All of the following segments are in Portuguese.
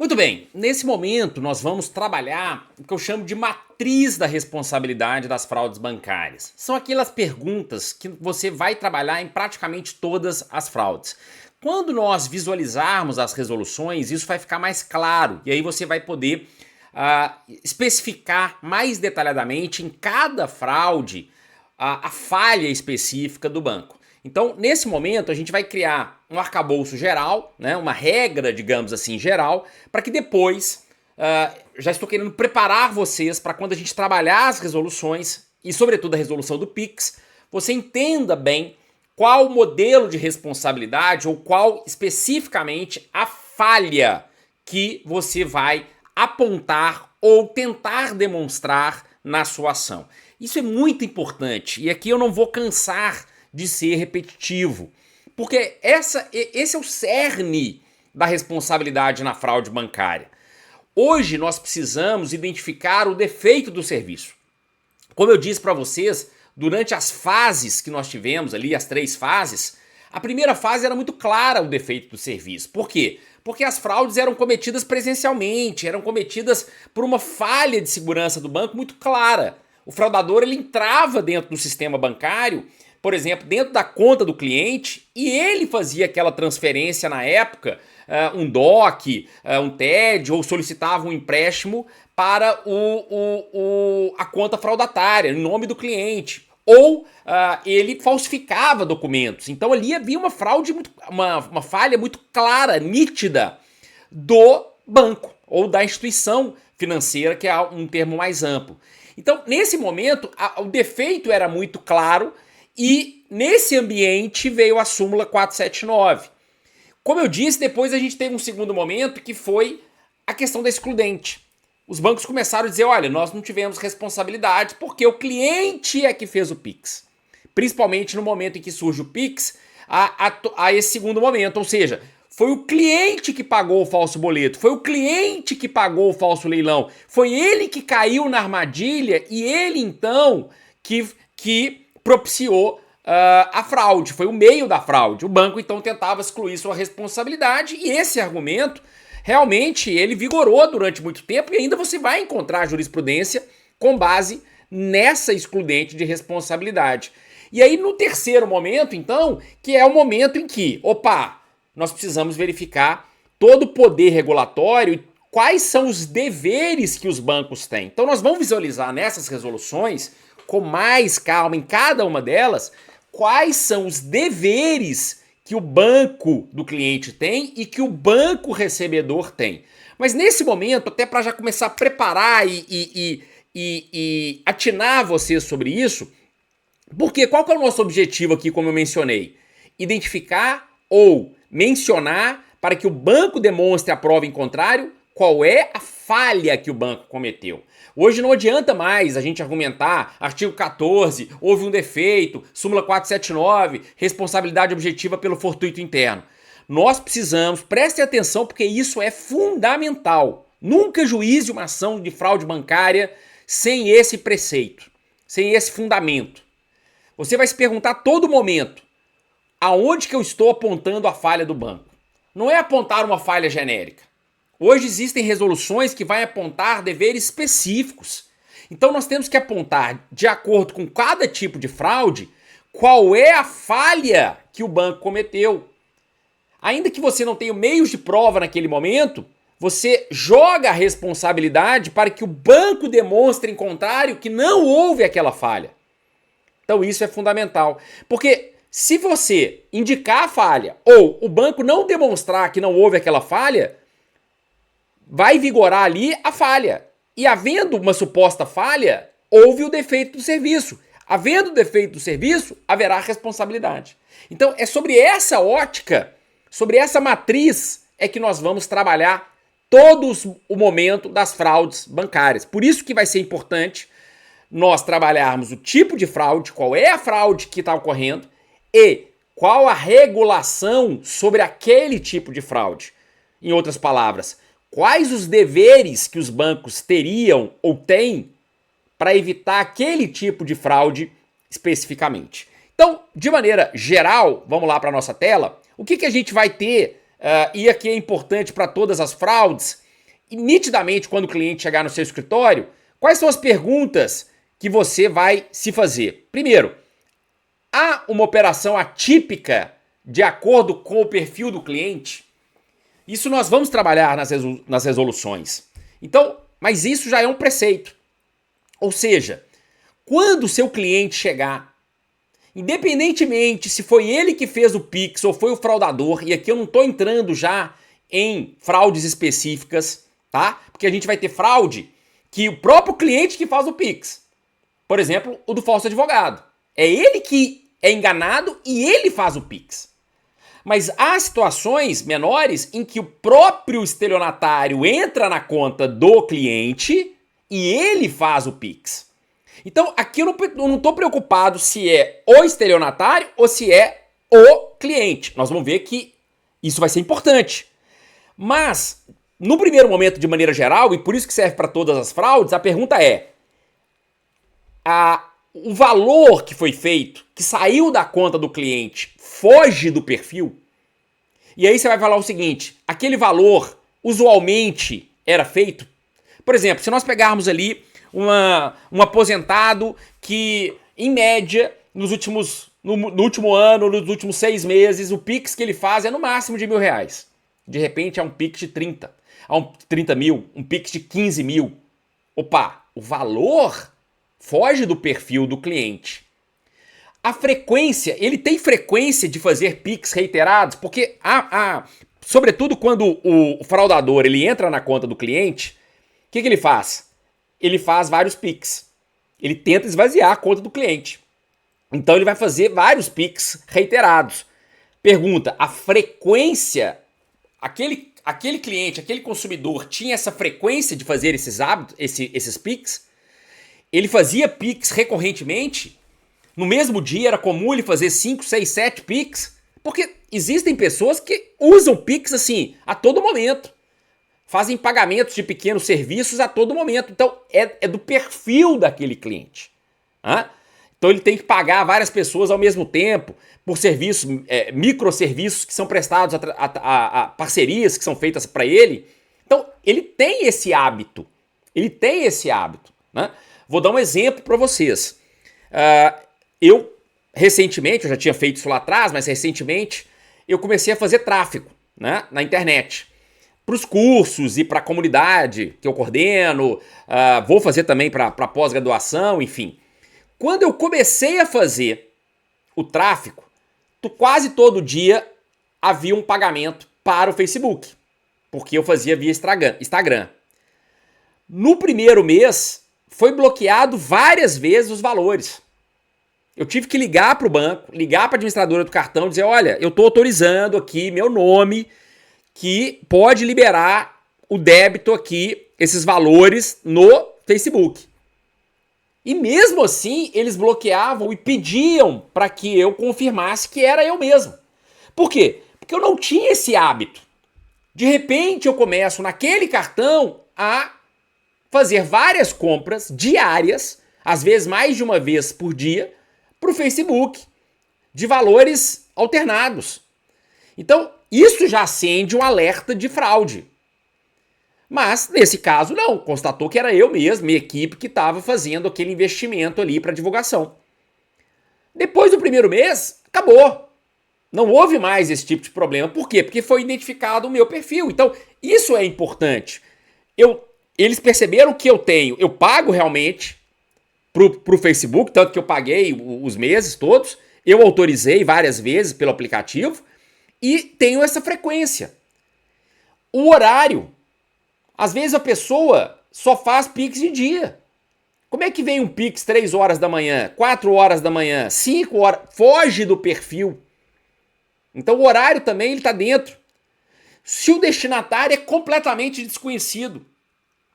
Muito bem, nesse momento nós vamos trabalhar o que eu chamo de matriz da responsabilidade das fraudes bancárias. São aquelas perguntas que você vai trabalhar em praticamente todas as fraudes. Quando nós visualizarmos as resoluções, isso vai ficar mais claro e aí você vai poder especificar mais detalhadamente em cada fraude a falha específica do banco. Então, nesse momento, a gente vai criar um arcabouço geral, né, uma regra, digamos assim, geral, para que depois, já estou querendo preparar vocês para quando a gente trabalhar as resoluções, e sobretudo a resolução do Pix, você entenda bem qual o modelo de responsabilidade ou qual especificamente a falha que você vai apontar ou tentar demonstrar na sua ação. Isso é muito importante e aqui eu não vou cansar de ser repetitivo, porque esse é o cerne da responsabilidade na fraude bancária. Hoje nós precisamos identificar o defeito do serviço. Como eu disse para vocês, durante as fases que nós tivemos ali, as 3 fases, a primeira fase era muito clara o defeito do serviço. Por quê? Porque as fraudes eram cometidas presencialmente, eram cometidas por uma falha de segurança do banco muito clara. O fraudador ele entrava dentro do sistema bancário, por exemplo, dentro da conta do cliente, e ele fazia aquela transferência na época, um DOC, um TED, ou solicitava um empréstimo para a conta fraudatária, em nome do cliente. Ou ele falsificava documentos. Então ali havia uma fraude, uma falha muito clara, nítida do banco ou da instituição financeira, que é um termo mais amplo. Então, nesse momento, o defeito era muito claro e nesse ambiente veio a súmula 479. Como eu disse, depois a gente teve um segundo momento que foi a questão da excludente. Os bancos começaram a dizer, olha, nós não tivemos responsabilidade porque o cliente é que fez o Pix. Principalmente no momento em que surge o Pix, a esse segundo momento, ou seja, foi o cliente que pagou o falso boleto, foi o cliente que pagou o falso leilão, foi ele que caiu na armadilha e ele então que propiciou a fraude, foi o meio da fraude. O banco então tentava excluir sua responsabilidade e esse argumento realmente ele vigorou durante muito tempo e ainda você vai encontrar jurisprudência com base nessa excludente de responsabilidade. E aí no terceiro momento então, que é o momento em que, nós precisamos verificar todo o poder regulatório e quais são os deveres que os bancos têm. Então nós vamos visualizar nessas resoluções, com mais calma em cada uma delas, quais são os deveres que o banco do cliente tem e que o banco recebedor tem. Mas nesse momento, até para já começar a preparar e atinar vocês sobre isso, porque qual que é o nosso objetivo aqui, como eu mencionei? Identificar ou mencionar para que o banco demonstre a prova em contrário qual é a falha que o banco cometeu. Hoje não adianta mais a gente argumentar artigo 14, houve um defeito, súmula 479, responsabilidade objetiva pelo fortuito interno. Nós precisamos, prestem atenção porque isso é fundamental. Nunca juíze uma ação de fraude bancária sem esse preceito, sem esse fundamento. Você vai se perguntar a todo momento, aonde que eu estou apontando a falha do banco? Não é apontar uma falha genérica. Hoje existem resoluções que vão apontar deveres específicos. Então nós temos que apontar, de acordo com cada tipo de fraude, qual é a falha que o banco cometeu. Ainda que você não tenha meios de prova naquele momento, você joga a responsabilidade para que o banco demonstre em contrário que não houve aquela falha. Então isso é fundamental. Porque se você indicar a falha ou o banco não demonstrar que não houve aquela falha, vai vigorar ali a falha. E havendo uma suposta falha, houve o defeito do serviço. Havendo defeito do serviço, haverá responsabilidade. Então é sobre essa ótica, sobre essa matriz é que nós vamos trabalhar todo o momento das fraudes bancárias. Por isso que vai ser importante nós trabalharmos o tipo de fraude, qual é a fraude que está ocorrendo e qual a regulação sobre aquele tipo de fraude. Em outras palavras, quais os deveres que os bancos teriam ou têm para evitar aquele tipo de fraude especificamente. Então, de maneira geral, vamos lá para a nossa tela, o que a gente vai ter, e aqui é importante para todas as fraudes, nitidamente, quando o cliente chegar no seu escritório, quais são as perguntas que você vai se fazer? Primeiro, há uma operação atípica de acordo com o perfil do cliente? Isso nós vamos trabalhar nas resoluções. Então, mas isso já é um preceito. Ou seja, quando o seu cliente chegar, independentemente se foi ele que fez o Pix ou foi o fraudador, e aqui eu não estou entrando já em fraudes específicas, tá? Porque a gente vai ter fraude que o próprio cliente que faz o Pix. Por exemplo, o do falso advogado. É ele que é enganado e ele faz o Pix. Mas há situações menores em que o próprio estelionatário entra na conta do cliente e ele faz o Pix. Então, aqui eu não estou preocupado se é o estelionatário ou se é o cliente. Nós vamos ver que isso vai ser importante. Mas, no primeiro momento, de maneira geral, e por isso que serve para todas as fraudes, a pergunta é: o valor que foi feito, que saiu da conta do cliente, foge do perfil? E aí você vai falar o seguinte: aquele valor usualmente era feito? Por exemplo, se nós pegarmos ali um aposentado que, em média, no último ano, nos últimos 6 meses, o Pix que ele faz é no máximo de R$1.000. De repente é um Pix de 30 mil, um Pix de 15 mil. Opa, o valor foge do perfil do cliente. A frequência, ele tem frequência de fazer Pix reiterados? Porque, sobretudo quando o fraudador ele entra na conta do cliente, o que ele faz? Ele faz vários Pix. Ele tenta esvaziar a conta do cliente. Então ele vai fazer vários Pix reiterados. Pergunta: a frequência, aquele cliente, aquele consumidor tinha essa frequência de fazer esses Pix? Ele fazia Pix recorrentemente? No mesmo dia era comum ele fazer 5, 6, 7 Pix? Porque existem pessoas que usam Pix assim a todo momento. Fazem pagamentos de pequenos serviços a todo momento. Então, é do perfil daquele cliente. Então, ele tem que pagar várias pessoas ao mesmo tempo por serviços, microserviços que são prestados a parcerias que são feitas para ele. Então, ele tem esse hábito. Né? Vou dar um exemplo para vocês. Eu, recentemente, eu já tinha feito isso lá atrás, mas recentemente, eu comecei a fazer tráfego, né, na internet. Para os cursos e para a comunidade que eu coordeno, vou fazer também para pós-graduação, enfim. Quando eu comecei a fazer o tráfego, quase todo dia havia um pagamento para o Facebook, porque eu fazia via Instagram. No primeiro mês, foi bloqueado várias vezes os valores. Eu tive que ligar para o banco, ligar para a administradora do cartão e dizer: olha, eu estou autorizando aqui meu nome, que pode liberar o débito aqui, esses valores no Facebook. E mesmo assim, eles bloqueavam e pediam para que eu confirmasse que era eu mesmo. Por quê? Porque eu não tinha esse hábito. De repente, eu começo naquele cartão a fazer várias compras diárias, às vezes mais de uma vez por dia, para o Facebook, de valores alternados. Então, isso já acende um alerta de fraude. Mas, nesse caso, não. Constatou que era eu mesmo, minha equipe, que estava fazendo aquele investimento ali para divulgação. Depois do primeiro mês, acabou. Não houve mais esse tipo de problema. Por quê? Porque foi identificado o meu perfil. Então, isso é importante. Eles perceberam que eu pago realmente pro Facebook, tanto que eu paguei os meses todos, eu autorizei várias vezes pelo aplicativo e tenho essa frequência. O horário. Às vezes a pessoa só faz Pix de dia. Como é que vem um Pix 3 horas da manhã, 4 horas da manhã, 5 horas? Foge do perfil. Então o horário também está dentro. Se o destinatário é completamente desconhecido,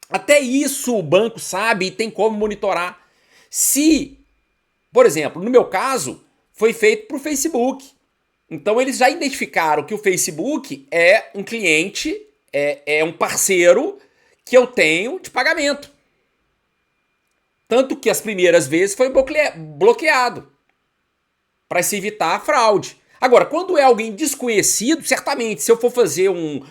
até isso o banco sabe e tem como monitorar. Se, por exemplo, no meu caso, foi feito para o Facebook. Então eles já identificaram que o Facebook é um cliente, é um parceiro que eu tenho de pagamento. Tanto que as primeiras vezes foi bloqueado para se evitar a fraude. Agora, quando é alguém desconhecido, certamente, se eu for fazer o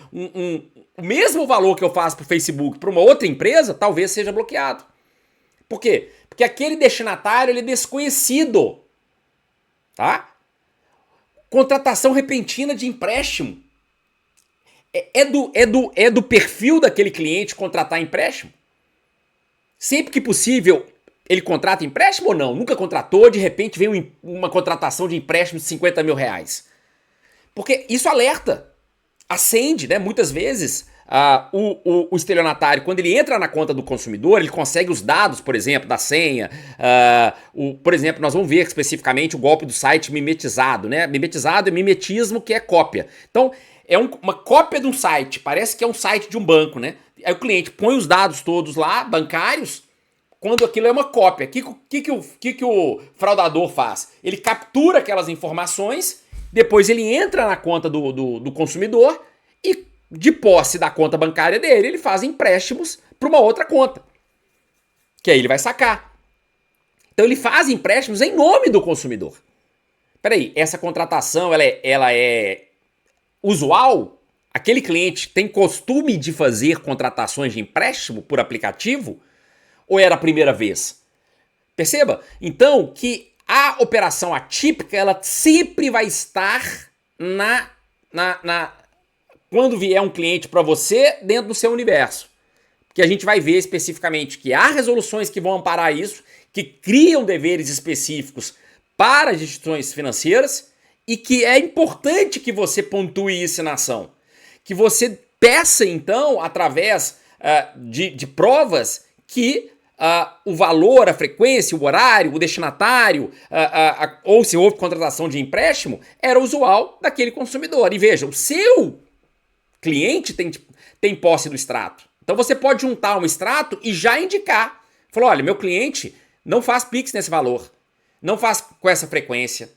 mesmo valor que eu faço para o Facebook para uma outra empresa, talvez seja bloqueado. Por quê? Porque aquele destinatário ele é desconhecido. Tá? Contratação repentina de empréstimo. É do perfil daquele cliente contratar empréstimo? Sempre que possível, ele contrata empréstimo ou não? Nunca contratou, de repente vem uma contratação de empréstimo de 50 mil reais. Porque isso alerta, acende, né? Muitas vezes o estelionatário, quando ele entra na conta do consumidor, ele consegue os dados, por exemplo, da senha. Por exemplo, nós vamos ver especificamente o golpe do site mimetizado, né? Mimetizado é mimetismo, que é cópia. Então, é uma cópia de um site, parece que é um site de um banco, né? Aí o cliente põe os dados todos lá, bancários, quando aquilo é uma cópia. O que o fraudador faz? Ele captura aquelas informações, depois ele entra na conta do consumidor e, de posse da conta bancária dele, ele faz empréstimos para uma outra conta, que aí ele vai sacar. Então ele faz empréstimos em nome do consumidor. Peraí, essa contratação ela é usual? Aquele cliente tem costume de fazer contratações de empréstimo por aplicativo? Ou era a primeira vez? Perceba, então, que a operação atípica, ela sempre vai estar quando vier um cliente para você dentro do seu universo. Que a gente vai ver especificamente que há resoluções que vão amparar isso, que criam deveres específicos para as instituições financeiras e que é importante que você pontue isso na ação. Que você peça, então, através de provas que o valor, a frequência, o horário, o destinatário, ou se houve contratação de empréstimo, era usual daquele consumidor. E veja, o seu cliente tem posse do extrato. Então você pode juntar um extrato e já indicar. Falou, olha, meu cliente não faz Pix nesse valor, não faz com essa frequência,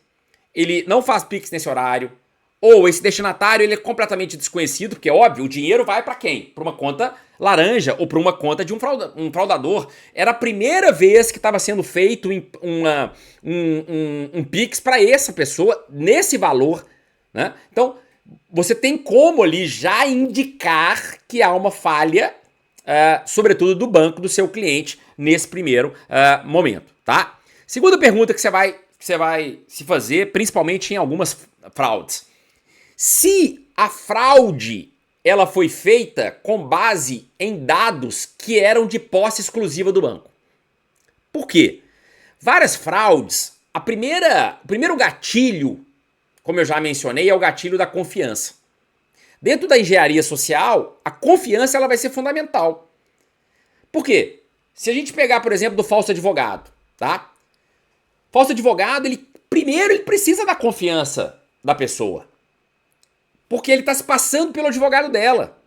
ele não faz Pix nesse horário, ou esse destinatário ele é completamente desconhecido, porque é óbvio, o dinheiro vai para quem? Para uma conta laranja ou para uma conta de um fraudador. Era a primeira vez que estava sendo feito um Pix para essa pessoa nesse valor, né? Então, você tem como ali já indicar que há uma falha, sobretudo do banco do seu cliente nesse primeiro momento, tá? Segunda pergunta que você vai se fazer, principalmente em algumas fraudes. Se a fraude ela foi feita com base em dados que eram de posse exclusiva do banco. Por quê? Várias fraudes, o primeiro gatilho, como eu já mencionei, é o gatilho da confiança. Dentro da engenharia social, a confiança ela vai ser fundamental. Por quê? Se a gente pegar, por exemplo, do falso advogado, tá? Falso advogado, primeiro ele precisa da confiança da pessoa. Porque ele está se passando pelo advogado dela.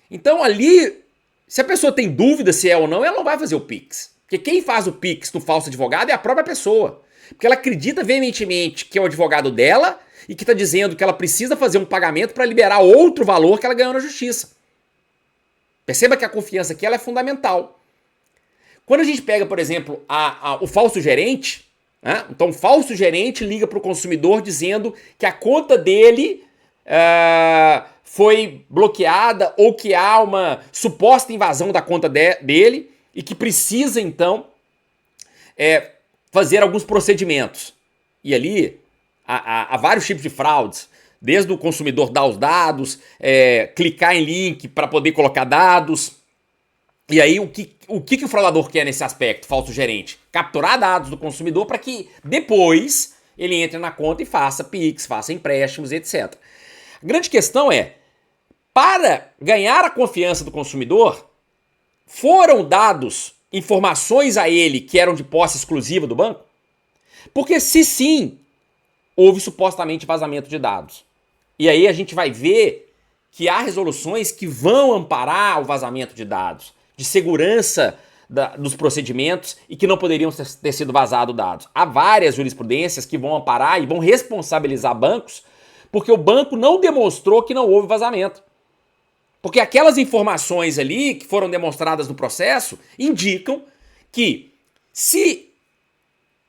Então ali, se a pessoa tem dúvida se é ou não, ela não vai fazer o Pix. Porque quem faz o Pix do falso advogado é a própria pessoa. Porque ela acredita veementemente que é o advogado dela e que está dizendo que ela precisa fazer um pagamento para liberar outro valor que ela ganhou na justiça. Perceba que a confiança aqui ela é fundamental. Quando a gente pega, por exemplo, o falso gerente, né? Então o falso gerente liga para o consumidor dizendo que a conta dele foi bloqueada ou que há uma suposta invasão da conta dele e que precisa, então, fazer alguns procedimentos. E ali há vários tipos de fraudes, desde o consumidor dar os dados, clicar em link para poder colocar dados. E aí, o que o fraudador quer nesse aspecto, falso gerente? Capturar dados do consumidor para que depois ele entre na conta e faça Pix, faça empréstimos, etc. A grande questão é, para ganhar a confiança do consumidor, foram dados informações a ele que eram de posse exclusiva do banco? Porque se sim, houve supostamente vazamento de dados. E aí a gente vai ver que há resoluções que vão amparar o vazamento de dados, de segurança dos procedimentos e que não poderiam ter sido vazados dados. Há várias jurisprudências que vão amparar e vão responsabilizar bancos porque o banco não demonstrou que não houve vazamento. Porque aquelas informações ali que foram demonstradas no processo indicam que se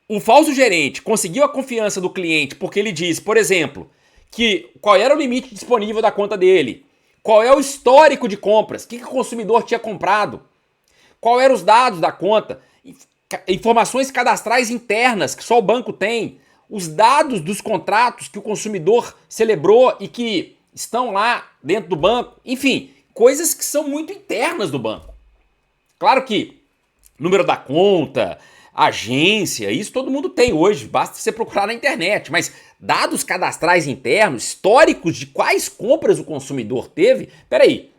o falso gerente conseguiu a confiança do cliente porque ele disse, por exemplo, que qual era o limite disponível da conta dele, qual é o histórico de compras, o que o consumidor tinha comprado, qual eram os dados da conta, informações cadastrais internas que só o banco tem, os dados dos contratos que o consumidor celebrou e que estão lá dentro do banco, enfim, coisas que são muito internas do banco. Claro que número da conta, agência, isso todo mundo tem hoje, basta você procurar na internet, mas dados cadastrais internos, históricos de quais compras o consumidor teve, peraí,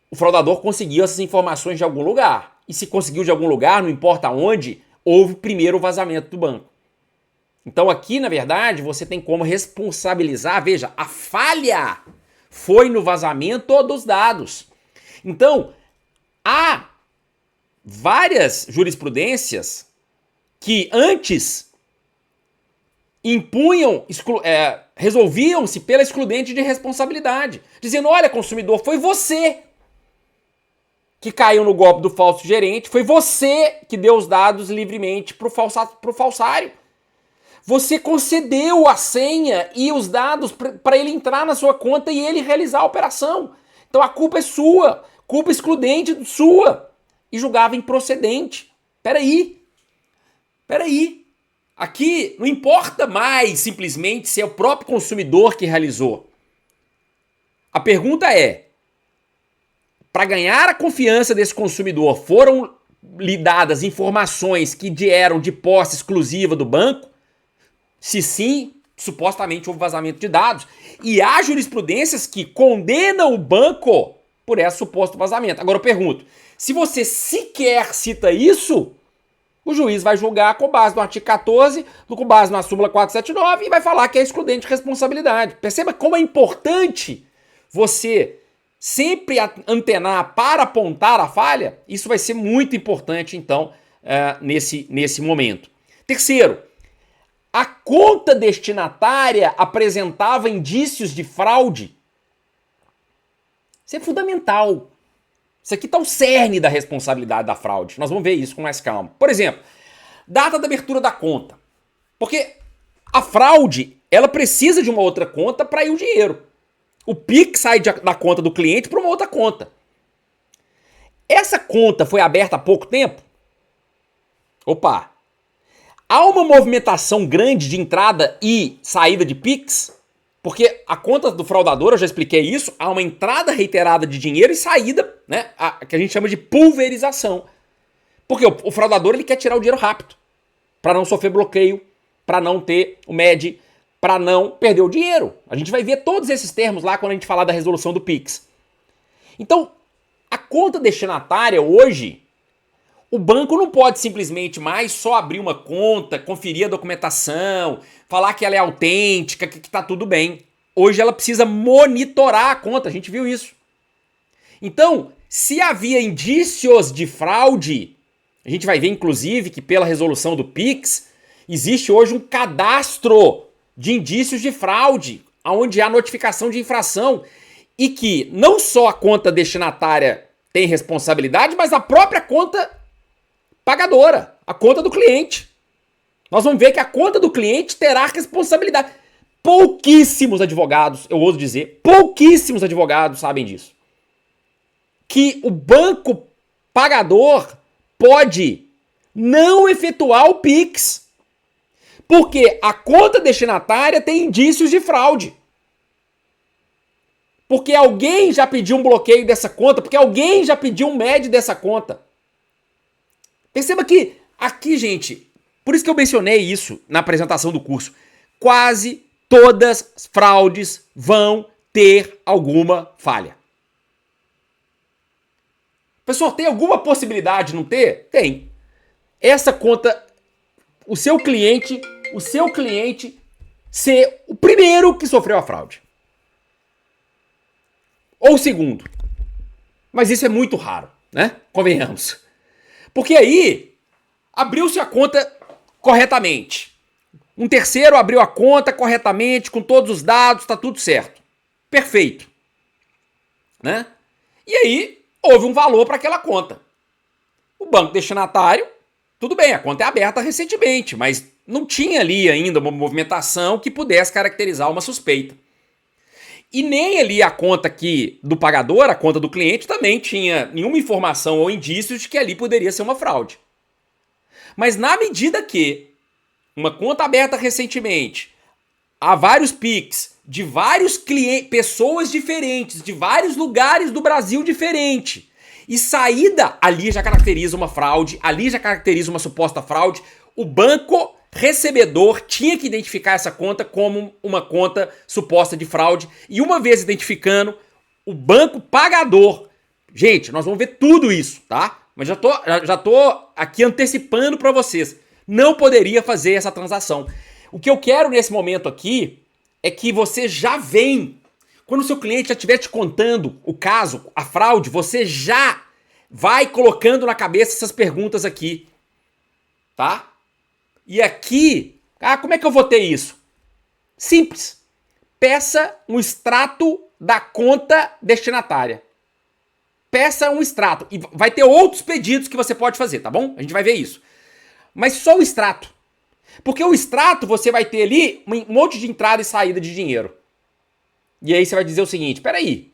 o fraudador conseguiu essas informações de algum lugar, e se conseguiu de algum lugar, não importa onde, houve primeiro o vazamento do banco. Então aqui, na verdade, você tem como responsabilizar, veja, a falha foi no vazamento dos dados. Então, há várias jurisprudências que antes impunham, resolviam-se pela excludente de responsabilidade, dizendo, olha, consumidor, foi você que caiu no golpe do falso gerente, foi você que deu os dados livremente para o falsário. Você concedeu a senha e os dados para ele entrar na sua conta e ele realizar a operação. Então a culpa é sua, culpa excludente sua. E julgava improcedente. Peraí. Aqui não importa mais simplesmente se é o próprio consumidor que realizou. A pergunta é, para ganhar a confiança desse consumidor, foram lhe dadas informações que eram de posse exclusiva do banco? Se sim, supostamente houve vazamento de dados. E há jurisprudências que condenam o banco por esse suposto vazamento. Agora eu pergunto, se você sequer cita isso, o juiz vai julgar com base no artigo 14, com base na súmula 479 e vai falar que é excludente de responsabilidade. Perceba como é importante você sempre antenar para apontar a falha. Isso vai ser muito importante, então, nesse momento. Terceiro, a conta destinatária apresentava indícios de fraude. Isso é fundamental. Isso aqui está o cerne da responsabilidade da fraude. Nós vamos ver isso com mais calma. Por exemplo, data da abertura da conta. Porque a fraude, ela precisa de uma outra conta para ir o dinheiro. O Pix sai da conta do cliente para uma outra conta. Essa conta foi aberta há pouco tempo? Opa! Há uma movimentação grande de entrada e saída de Pix? Porque a conta do fraudador, eu já expliquei isso, há uma entrada reiterada de dinheiro e saída, né, que a gente chama de pulverização. Porque o fraudador ele quer tirar o dinheiro rápido, para não sofrer bloqueio, para não ter o MED, para não perder o dinheiro. A gente vai ver todos esses termos lá quando a gente falar da resolução do Pix. Então, a conta destinatária hoje, o banco não pode simplesmente mais só abrir uma conta, conferir a documentação, falar que ela é autêntica, que está tudo bem. Hoje ela precisa monitorar a conta, a gente viu isso. Então, se havia indícios de fraude, a gente vai ver inclusive que pela resolução do Pix, existe hoje um cadastro de indícios de fraude, onde há notificação de infração e que não só a conta destinatária tem responsabilidade, mas a própria conta pagadora, a conta do cliente. Nós vamos ver que a conta do cliente terá responsabilidade. Pouquíssimos advogados, eu ouso dizer, pouquíssimos advogados sabem disso. Que o banco pagador pode não efetuar o Pix, porque a conta destinatária tem indícios de fraude. Porque alguém já pediu um bloqueio dessa conta, porque alguém já pediu um MED dessa conta. Perceba que aqui, gente, por isso que eu mencionei isso na apresentação do curso, quase todas as fraudes vão ter alguma falha. Pessoal, tem alguma possibilidade de não ter? Tem. Essa conta, o seu cliente ser o primeiro que sofreu a fraude. Ou o segundo. Mas isso é muito raro, né? Convenhamos. Porque aí, abriu-se a conta corretamente. Um terceiro abriu a conta corretamente, com todos os dados, tá tudo certo. Perfeito. Né? E aí, houve um valor para aquela conta. O banco destinatário Tudo bem, a conta é aberta recentemente, mas não tinha ali ainda uma movimentação que pudesse caracterizar uma suspeita. E nem ali a conta aqui do pagador, a conta do cliente, também tinha nenhuma informação ou indícios de que ali poderia ser uma fraude. Mas na medida que uma conta aberta recentemente, há vários PIX de vários clientes, pessoas diferentes, de vários lugares do Brasil diferente, e saída ali já caracteriza uma fraude, ali já caracteriza uma suposta fraude, o banco recebedor tinha que identificar essa conta como uma conta suposta de fraude, e uma vez identificando, o banco pagador, gente, nós vamos ver tudo isso, tá? Mas já tô aqui antecipando para vocês, não poderia fazer essa transação. O que eu quero nesse momento aqui é que você já vem, quando o seu cliente já estiver te contando o caso, a fraude, você já vai colocando na cabeça essas perguntas aqui, tá? E aqui, como é que eu vou ter isso? Simples. Peça um extrato da conta destinatária. Peça um extrato. E vai ter outros pedidos que você pode fazer, tá bom? A gente vai ver isso. Mas só o extrato. Porque o extrato você vai ter ali um monte de entrada e saída de dinheiro. E aí você vai dizer o seguinte, peraí,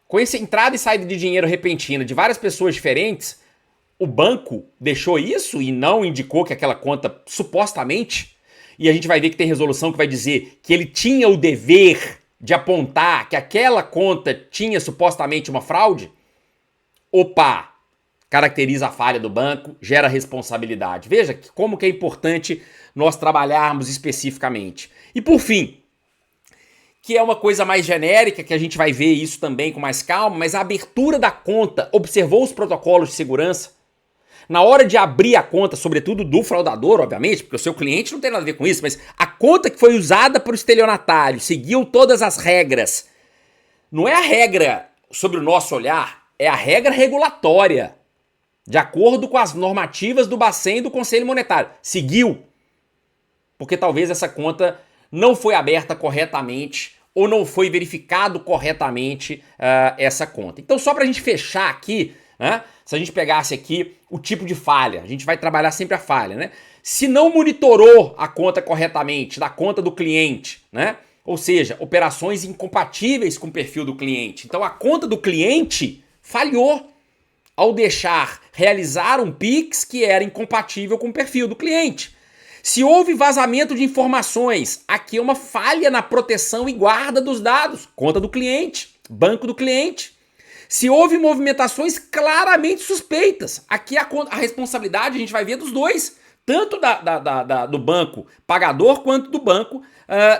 com essa entrada e saída de dinheiro repentina de várias pessoas diferentes, o banco deixou isso e não indicou que aquela conta supostamente, e a gente vai ver que tem resolução que vai dizer que ele tinha o dever de apontar que aquela conta tinha supostamente uma fraude, opa, caracteriza a falha do banco, gera responsabilidade. Veja como que é importante nós trabalharmos especificamente. E por fim, que é uma coisa mais genérica, que a gente vai ver isso também com mais calma, mas a abertura da conta observou os protocolos de segurança? Na hora de abrir a conta, sobretudo do fraudador, obviamente, porque o seu cliente não tem nada a ver com isso, mas a conta que foi usada para o estelionatário seguiu todas as regras. Não é a regra sobre o nosso olhar, é a regra regulatória, de acordo com as normativas do Bacen e do Conselho Monetário. Seguiu. Porque talvez essa conta não foi aberta corretamente ou não foi verificado corretamente essa conta. Então, só para a gente fechar aqui, né, se a gente pegasse aqui o tipo de falha, a gente vai trabalhar sempre a falha, né? Se não monitorou a conta corretamente, da conta do cliente, né? Ou seja, operações incompatíveis com o perfil do cliente. Então, a conta do cliente falhou ao deixar realizar um PIX que era incompatível com o perfil do cliente. Se houve vazamento de informações, aqui é uma falha na proteção e guarda dos dados, conta do cliente, banco do cliente. Se houve movimentações claramente suspeitas, aqui a responsabilidade a gente vai ver dos dois, tanto do banco pagador quanto do banco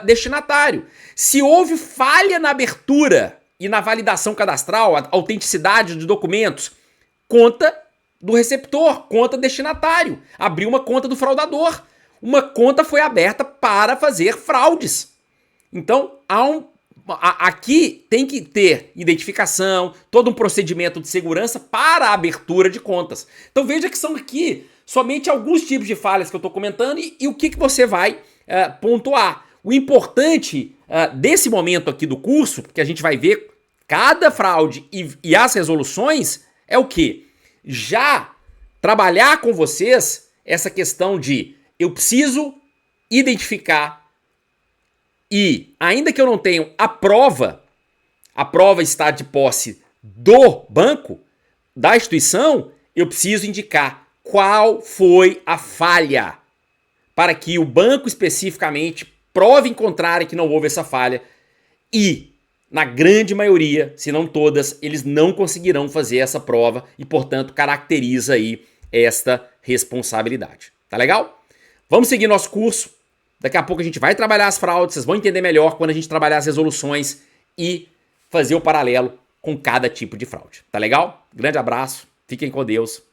destinatário. Se houve falha na abertura e na validação cadastral, a autenticidade de documentos, conta do receptor, conta destinatário, abriu uma conta do fraudador. Uma conta foi aberta para fazer fraudes. Então, aqui tem que ter identificação, todo um procedimento de segurança para a abertura de contas. Então veja que são aqui somente alguns tipos de falhas que eu estou comentando e o que você vai pontuar. O importante desse momento aqui do curso, que a gente vai ver cada fraude e as resoluções, é o quê? Já trabalhar com vocês essa questão de eu preciso identificar e, ainda que eu não tenha a prova está de posse do banco, da instituição, eu preciso indicar qual foi a falha para que o banco especificamente prove em contrário que não houve essa falha e, na grande maioria, se não todas, eles não conseguirão fazer essa prova e, portanto, caracteriza aí esta responsabilidade. Tá legal? Vamos seguir nosso curso. Daqui a pouco a gente vai trabalhar as fraudes, vocês vão entender melhor quando a gente trabalhar as resoluções e fazer o paralelo com cada tipo de fraude. Tá legal? Grande abraço, fiquem com Deus.